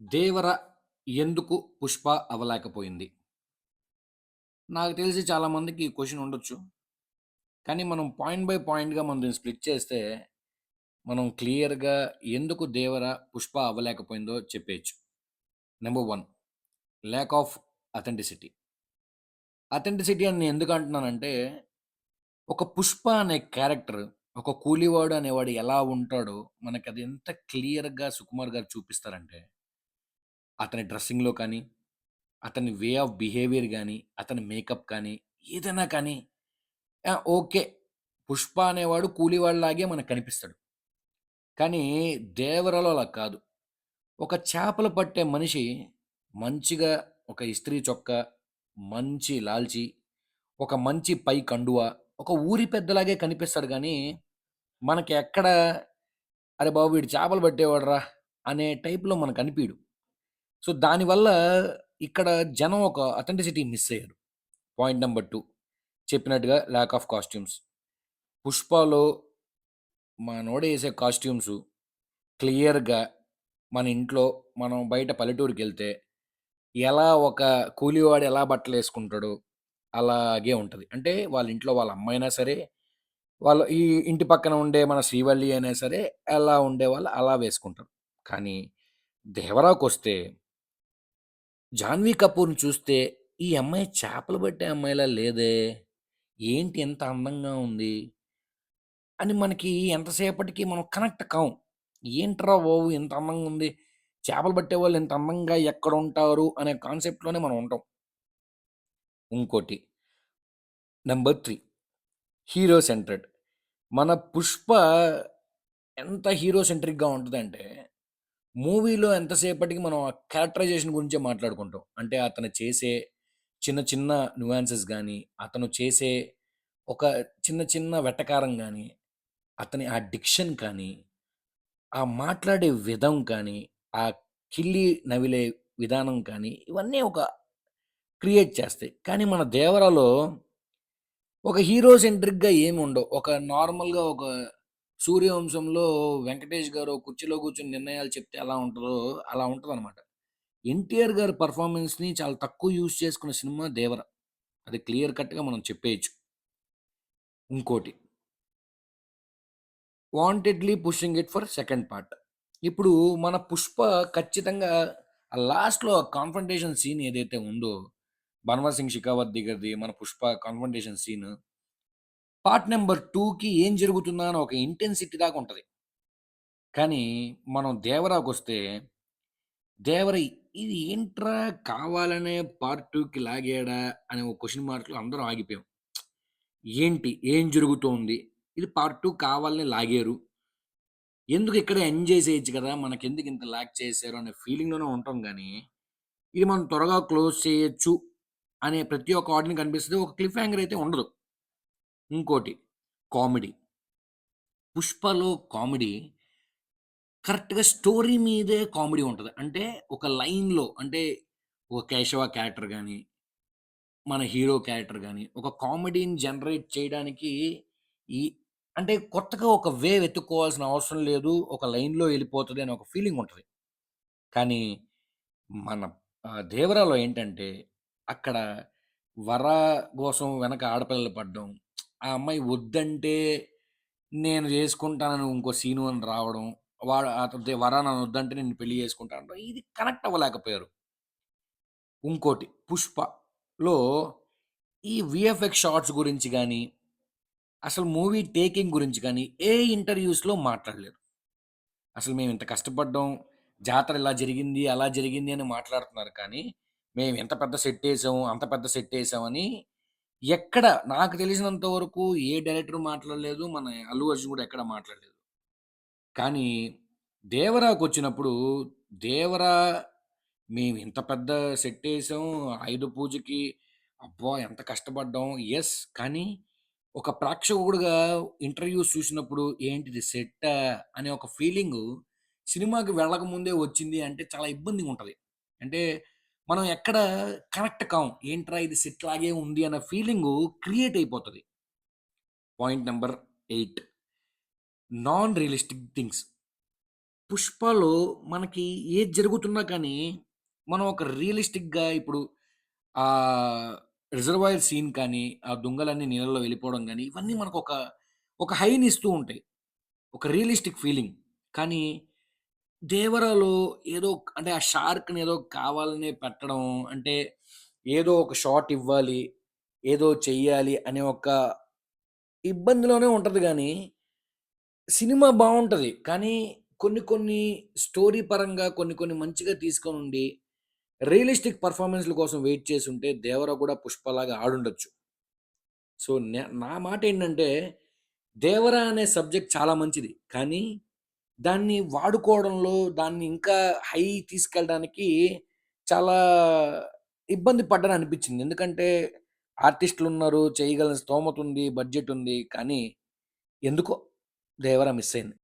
'దేవర' ఎందుకు 'పుష్ప' అవ్వలేకపోయింది? నాకు తెలిసి చాలా మందికి ఈ క్వెషన్ ఉండొచ్చు. కానీ మనం పాయింట్ బై పాయింట్‌గా మనం దీన్ని స్ప్లిట్ చేస్తే, మనం క్లియర్‌గా ఎందుకు 'దేవర' 'పుష్ప' అవ్వలేకపోయిందో చెప్పేయొచ్చు. Number 1 lack of authenticity. Authenticity అని నేను ఎందుకు అంటున్నానంటే, ఒక 'పుష్ప' అనే క్యారెక్టర్, ఒక కూలివాడు అనేవాడు ఎలా ఉంటాడో, మనకది ఎంత క్లియర్‌గా సుకుమార్ గారు చూపిస్తారంటే, అతని డ్రెస్సింగ్‌లో కానీ, అతని వే ఆఫ్ బిహేవియర్ గాని, అతని మేకప్ కానీ, ఏదైనా కానీ ఓకే. 'పుష్ప' అనేవాడు కూలీవాడిలాగే మనకు కనిపిస్తాడు. కానీ 'దేవరలో' అలా కాదు. ఒక చేపలు పట్టే మనిషి మంచిగా ఒక ఇస్త్రీ చొక్కా, మంచి లాల్చీ, ఒక మంచి పై కండువా, ఒక ఊరి పెద్దలాగే కనిపిస్తాడు గానీ, మనకి ఎక్కడ అరె బాబు! వీడు చేపలు పట్టేవాడురా అనే టైప్‌లో మనకు అనిపియడు. సో, దానివల్ల ఇక్కడ జనం ఒక అథెంటిసిటీ మిస్ అయ్యారు. పాయింట్ నంబర్ 2 చెప్పినట్టుగా ల్యాక్ ఆఫ్ కాస్ట్యూమ్స్. 'పుష్పలో' మనోడేసే కాస్ట్యూమ్సు క్లియర్‌గా మన ఇంట్లో మనం బయట పల్లెటూరికెళ్తే ఎలా ఒక కూలీవాడు ఎలా బట్టలేసుకుంటాడో అలాగే ఉంటది. అంటే వాళ్ళ ఇంట్లో వాళ్ళ అమ్మైనా సరే, వాళ్ళ ఈ ఇంటి పక్కన ఉండే మన శ్రీవల్లి అయినా సరే ఎలా ఉండేవాళ్ళు అలా వేసుకుంటారు. కానీ 'దేవరా'కొస్తే 'జాన్వీ కపూర్‌ని' చూస్తే ఈ అమ్మాయి చేపలు పట్టే అమ్మాయిలా లేదే! ఏంటి ఇంత అందంగా ఉంది? అని మనకి ఎంతసేపటికి మనం కనెక్ట్ కాము. ఏంట్రా బాబు! ఇంత అందంగుంది. చేపలు పట్టేవాళ్ళు ఇంత అందంగా ఎక్కడుంటారు అనే కాన్సెప్ట్‌లోనే మనం ఉంటాం. ఇంకోటి నంబర్ 3 హీరో సెంట్రిడ్. మన 'పుష్ప' ఎంత హీరో సెంట్రిక్‌గా ఉంటదంటే, మూవీలో ఎంతసేపటికి మనం ఆ క్యారెక్టరైజేషన్ గురించే మాట్లాడుకుంటాం. అంటే అతను చేసే చిన్న చిన్న నువాన్సెస్ గాని, అతను చేసే ఒక చిన్న చిన్న వెటకారం గాని, అతని ఆ డిక్షన్ కానీ ఆ మాట్లాడే విధం కానీ, ఆ కిళ్ళి నవిలే విధానం కానీ, ఇవన్నీ ఒక క్రియేట్ చేస్తాయి. కానీ మన 'దేవరాలో' ఒక హీరో సెంట్రిక్‌గా ఏముండవు. ఒక నార్మల్‌గా ఒక 'సూర్యవంశంలో' వెంకటేష్ గారు ఒక కుర్చీలో కూర్చొని నిర్ణయాలు చెప్తే ఎలా ఉంటదో, అలా ఉంటదనమాట. ఎన్టీఆర్ గారి పెర్ఫార్మన్స్‌ని చాలా తక్కువ యూజ్ చేసుకున్న సినిమా 'దేవర'. అది క్లియర్ కట్‌గా మనం చెప్పేయొచ్చు. ఇంకోటి 'wantedly pushing it for second part.' ఇప్పుడు మన 'పుష్ప' ఖచ్చితంగా ఆ లాస్ట్‌లో ఆ కాన్ఫ్రంటేషన్ సీన్ ఏదైతే ఉందో, 'బన్వర్ సింగ్ షికావత్' దగ్గరది మన 'Pushpa' confrontation scene part number 2కి ఏం జరుగుతుందా అని ఒక ఇంటెన్సిటీ దాకా ఉంటది. కానీ మనం 'దేవరా'కొస్తే 'దేవర' ఇది ఏంట్రా కావాలనే పార్ట్ 2కి లాగాడా అనే ఒక క్వెషన్ మార్క్‌లో అందరం ఆగిపోయాం. ఏంటి? ఏం జరుగుతోంది? ఇది పార్ట్ 2 కావాలని లాగారు. ఎందుకు ఇక్కడే ఎండ్ చేసేయొచ్చు కదా! మనకెందుకు ఇంత లాగ్ చేశారు అనే ఫీలింగ్‌లోనే ఉంటాం గానీ, ఇది మనం త్వరగా క్లోజ్ చేయొచ్చు అనే ప్రతి ఒక్క ఆడియన్‌కి అనిపిస్తది. ఒక క్లిఫ్ హ్యాంగర్ అయితే ఉండదు. ఇంకోటి కామెడీ. 'పుష్పలో' కామెడీ కరెక్ట్‌గా స్టోరీ మీదే కామెడీ ఉంటది. అంటే ఒక లైన్‌లో అంటే ఒక 'కేశవ' క్యారెక్టర్ గాని, మన హీరో క్యారెక్టర్ గాని, ఒక కామెడీని జనరేట్ చేయడానికి ఈ అంటే కొత్తగా ఒక వే వెతుక్కోవాల్సిన అవసరం లేదు. ఒక లైన్‌లో ఎళ్ళిపోతది అని ఒక ఫీలింగ్ ఉంటది. కానీ మన 'దేవరా'లో ఏంటంటే, అక్కడ వర కోసం వెనక ఆడపిల్లలు పడడం, ఆ అమ్మాయి వద్దంటే నేను చేసుకుంటానని ఇంకో సీను అని రావడం, వాడు వర నన్ను వద్దంటే నేను పెళ్లి చేసుకుంటా అనడం, ఇది కనెక్ట్ అవ్వలేకపోయారు. ఇంకోటి 'పుష్పలో' ఈ వీఎఫ్ఎక్స్ షాట్స్ గురించి గాని, అసలు మూవీ టేకింగ్ గురించి గాని, ఏ ఇంటర్‌వ్యూస్‌లో మాట్లాడలేదు. అసలు మేమింత కష్టపడ్డాం. జాతర ఇలా జరిగింది, అలా జరిగింది అని మాట్లాడుతున్నారు కానీ, మేము ఇంత పెద్ద సెట్టేసాము, అంత పెద్ద సెట్టేసామని ఎక్కడ నాకు తెలిసినంత వరకు ఏ డైరెక్టర్ మాట్లాడలేదు. మన 'అల్లు అర్జున్' కూడా ఎక్కడ మాట్లాడలేదు. కానీ 'దేవరా'కొచ్చినప్పుడు 'దేవరా' మేమింత పెద్ద సెట్టేసాం. ఆయుధ పూజకి అబ్బా! ఎంత కష్టపడ్డాం. యెస్. కానీ ఒక ప్రేక్షకుడుగా ఇంటర్‌వ్యూస్ చూసినప్పుడు ఏంటిది సెట్టా? అనే ఒక ఫీలింగు సినిమాకి వెళ్ళకముందే వచ్చింది అంటే చాలా ఇబ్బందిగుంటది. అంటే మనం ఎక్కడ కనెక్ట్ కాము. ఏంట్రా ఇది సెట్ లాగే ఉంది అన్న ఫీలింగు క్రియేట్ అయిపోతది. Point number 8 non realistic things. 'పుష్పలో' మనకి ఏది జరుగుతున్నా కానీ, మనం ఒక రియలిస్టిక్‌గా ఇప్పుడు ఆహ్, రిజర్వాయర్ సీన్ కానీ, ఆ దొంగలన్నీ నీళ్ళలో వెళ్ళిపోవడం గాని, ఇవన్నీ మనకొక ఒక హైనిస్తూ ఉంటాయి. ఒక రియలిస్టిక్ ఫీలింగ్. కానీ 'దేవరా'లో ఏదో అంటే ఆ షార్క్‌ని ఏదో కావాలనే పెట్టడం, అంటే ఏదో ఒక షాట్ ఇవ్వాలి, ఏదో చెయ్యాలి అనే ఒక ఇబ్బందిలోనే ఉంటది గానీ, సినిమా బావుంటది. కానీ కొన్ని కొన్ని స్టోరీ పరంగా కొన్ని కొన్ని మంచిగా తీసుకొనుండి, రియలిస్టిక్ పెర్ఫార్మన్స్‌ల కోసం వెయిట్ చేసుంటే 'దేవర' కూడా 'పుష్పలాగా' ఆడుండొచ్చు. సో, నా మాటేంటంటే 'దేవర' అనే సబ్జెక్ట్ చాలా మంచిది. కానీ దాన్ని వాడుకోవడంలో దాన్ని ఇంకా హై తీసుకెళ్ళడానికి చాలా ఇబ్బంది పడ్డాననిపిచ్చింది. ఎందుకంటే ఆర్టిస్టులున్నారు, చేయగల స్తోమతుంది, బడ్జెటుంది. కానీ ఎందుకో 'దేవర' మిస్ అయింది.